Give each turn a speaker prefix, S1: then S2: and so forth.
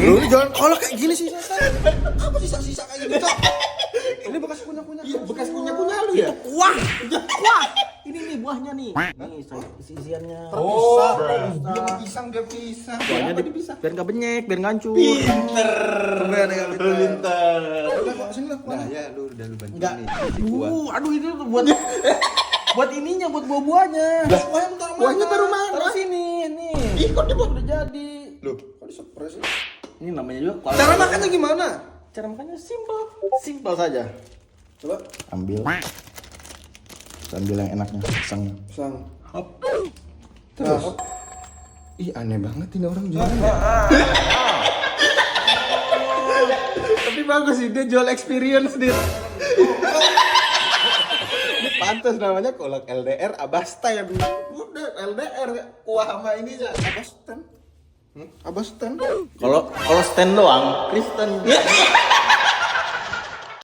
S1: Lu jangan kolak kayak gini sih, apa sisa-sisa kayak gitu, Cok? Ini bekas kunyah-kunyah. Iya, bekas kunyah-kunyah lu ya?
S2: Wah, wah, ini nih buahnya nih. Nih isiannya.
S1: Oh, dia pisang, dia pisang.
S2: Buahnya
S1: Apa dipisah?
S2: biar nggak benyek, biar nggak hancur.
S1: Pinter.
S3: Pintar.
S1: Udah kok sini lah. Nah, ya lu udah lu bantu
S2: Enggak.
S1: nih. Gua.
S2: Aduh ini tuh buat buat ininya, buat buah-buahnya.
S1: Lah, buahnya taruh mana?
S2: Taruh sini, nih.
S1: Ih, kok dia
S2: Udah jadi.
S1: Loh, kok di surprise sih?
S2: Ini namanya juga kualitas.
S1: Cara makannya gimana?
S2: Cara makannya simple, simple saja.
S1: Coba
S2: Ambil yang enaknya, pisangnya.
S1: pisang. Hop. Terus. Ih, aneh banget ini orang jualan. Tapi bagus sih, dia jual experience dia. Ini pantas namanya kolak LDR Abasta ya. Udah LDR kuah sama ini aja Abastan. Abastan.
S2: Kalau stand doang, Kristen.